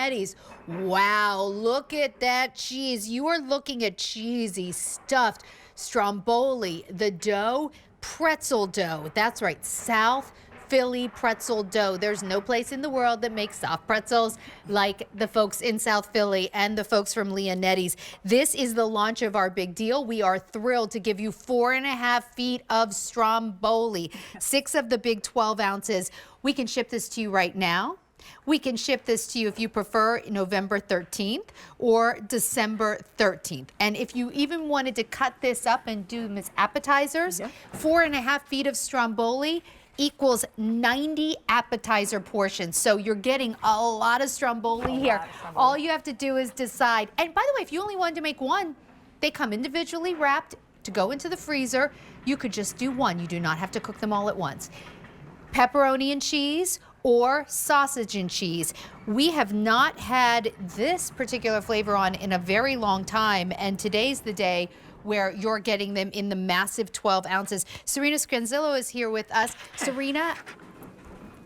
Leonetti's. Wow, look at that cheese. You are looking at cheesy, stuffed Stromboli. The dough, pretzel dough. That's right, South Philly pretzel dough. There's no place in the world that makes soft pretzels like the folks in South Philly and the folks from Leonetti's. This is the launch of our big deal. We are thrilled to give you 4.5 feet of Stromboli, 6 of the big 12 ounces. We can ship this to you right now. We can ship this to you if you prefer November 13th or December 13th. And if you even wanted to cut this up and do them as appetizers, 4.5 feet of Stromboli equals 90 appetizer portions. So you're getting a lot of Stromboli here. All you have to do is decide. And by the way, if you only wanted to make one, they come individually wrapped to go into the freezer. You could just do one. You do not have to cook them all at once. Pepperoni and cheese or sausage and cheese. We have not had this particular flavor on in a very long time, and today's the day where you're getting them in the massive 12 ounces. Serena Scranzillo is here with us. Serena,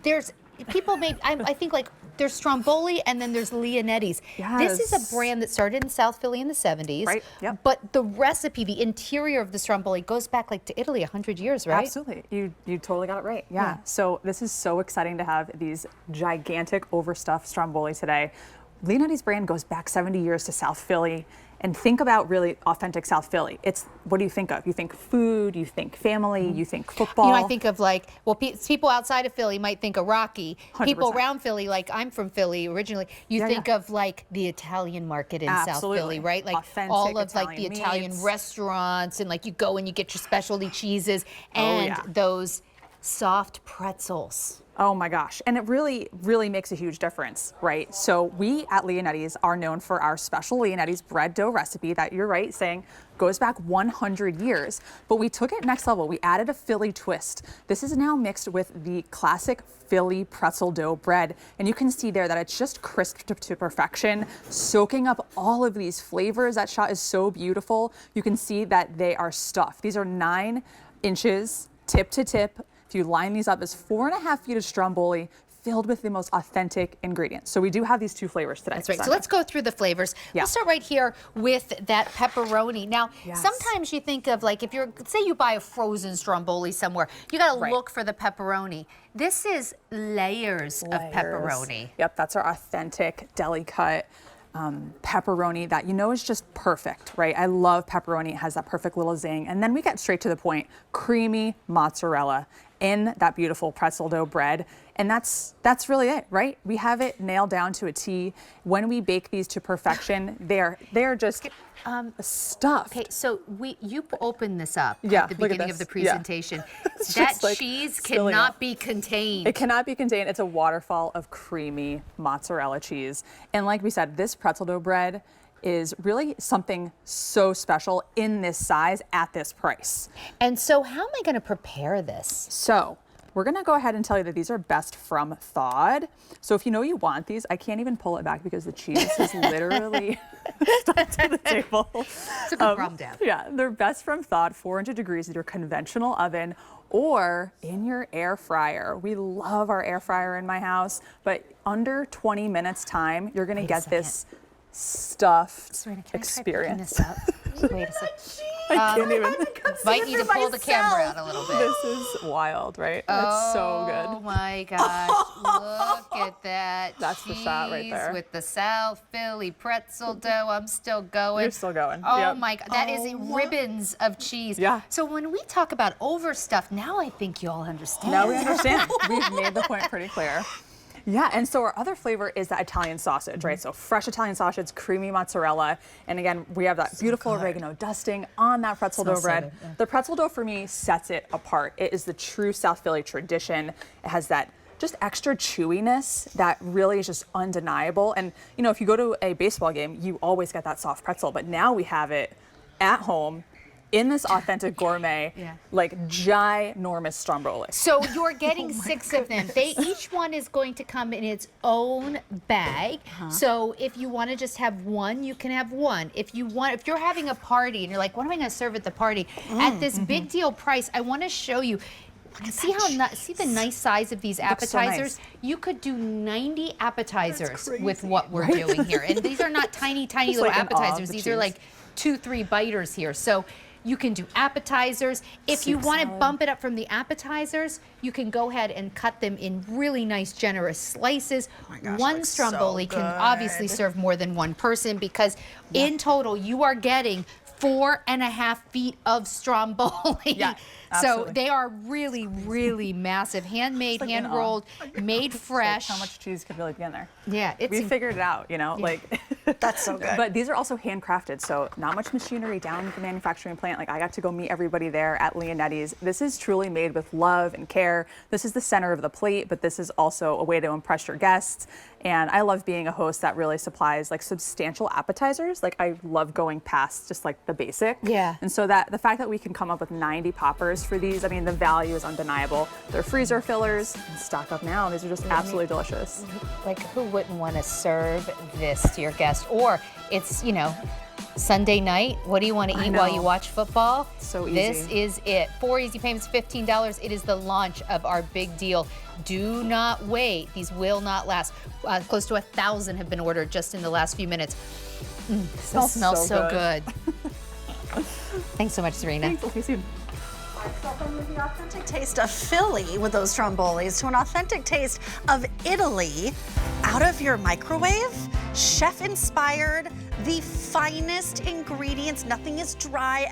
there's people make, I think like there's Stromboli and then there's Leonetti's. Yes. This is a brand that started in South Philly in the 70s. Right, yep. But the recipe, the interior of the Stromboli goes back like to Italy 100 years, right? Absolutely. You totally got it right. Yeah. So this is so exciting to have these gigantic overstuffed Stromboli today. Leonetti's brand goes back 70 years to South Philly. And think about really authentic South Philly. It's, what do you think of? You think food, you think family, you think football. You know, I think of like, well, people outside of Philly might think of Rocky. 100%. People around Philly, like I'm from Philly originally, you think of like the Italian market in South Philly, right? Like authentic all of Italian like the Italian meats. Restaurants, and like you go and you get your specialty cheeses and those soft pretzels. Oh my gosh. And it really, really makes a huge difference, right? So we at Leonetti's are known for our special Leonetti's bread dough recipe that you're right saying goes back 100 years. But we took it next level. We added a Philly twist. This is now mixed with the classic Philly pretzel dough bread. And you can see there that it's just crisp to perfection, soaking up all of these flavors. That shot is so beautiful. You can see that they are stuffed. These are 9 inches tip to tip. If you line these up as 4.5 feet of Stromboli filled with the most authentic ingredients. So we do have these 2 flavors today. That's right. So let's go through the flavors. We'll start right here with that pepperoni. Now, sometimes you think of like, if you're, say you buy a frozen Stromboli somewhere, you got to look for the pepperoni. This is layers of pepperoni. Yep, that's our authentic deli cut pepperoni that you know is just perfect, right? I love pepperoni. It has that perfect little zing. And then we get straight to the point, creamy mozzarella in that beautiful pretzel dough bread. And that's really it, right? We have it nailed down to a T. When we bake these to perfection, they're just stuffed. Okay, so you opened this up at the beginning of the presentation. That like cheese cannot be contained. It cannot be contained. It's a waterfall of creamy mozzarella cheese. And like we said, this pretzel dough bread is really something so special in this size at this price. And so how am I going to prepare this? So we're going to go ahead and tell you that these are best from thawed. So if you know you want these, I can't even pull it back because the cheese is literally stuck to the table. It's a good problem to have. Yeah, they're best from thawed, 400 degrees in your conventional oven or in your air fryer. We love our air fryer in my house, but under 20 minutes time, you're going to get this stuffed experience. Wait a second. I can't even. Might need to pull the camera out a little bit. This is wild, right? That's so good. Oh my gosh, look at that. That's the shot right there. With the South Philly pretzel dough. I'm still going. You're still going. Oh my God, that is ribbons of cheese. Yeah. So when we talk about overstuffed, now I think you all understand. Now we understand. We've made the point pretty clear. Yeah, and so our other flavor is the Italian sausage, right? So fresh Italian sausage, creamy mozzarella. And again, we have that beautiful oregano dusting on that pretzel dough bread. The pretzel dough for me sets it apart. It is the true South Philly tradition. It has that just extra chewiness that really is just undeniable. And you know, if you go to a baseball game, you always get that soft pretzel, but now we have it at home in this authentic gourmet, like ginormous Stromboli. So you're getting 6 of them. Each one is going to come in its own bag. So if you want to just have one, you can have one. If you're having a party and you're like, what am I going to serve at the party? At this big deal price, I want to show you. See see the nice size of these Looks so appetizers? nice. You could do 90 appetizers with crazy. what we're doing here. And these are not tiny, tiny Just little like in awe of appetizers. the These are cheese. like 2-3 biters here. So you can do appetizers. If you Soup want to salad. bump it up from the appetizers, you can go ahead and cut them in really nice, generous slices. my gosh, One looks so Stromboli can obviously good. serve more than one person because in total you are getting 4.5 feet of Stromboli. Yeah, so absolutely. they are really, really massive, handmade, Like in hand awe. rolled, made fresh. How much cheese could really be in there? Yeah, it's We figured it out, you know, like. That's so good. But these are also handcrafted, so not much machinery down at the manufacturing plant. Like I got to go meet everybody there at Leonetti's. This is truly made with love and care. This is the center of the plate, but this is also a way to impress your guests. And I love being a host that really supplies like substantial appetizers. Like I love going past just like the basic. Yeah. And so that the fact that we can come up with 90 poppers for these, I mean, the value is undeniable. They're freezer fillers. And stock up now. These are just absolutely delicious. like, who wouldn't want to serve this to your guest? Or it's, you know, Sunday night. What do you want to I eat while know. you watch football? So This easy. is it. 4 easy payments, $15. It is the launch of our big deal. Do not wait. These will not last. Close to 1,000 have been ordered just in the last few minutes. This smells so good. Thanks so much, Serena. Thanks. We'll see you soon. From the authentic taste of Philly with those Strombolis to an authentic taste of Italy out of your microwave, chef inspired, the finest ingredients. Nothing is dry.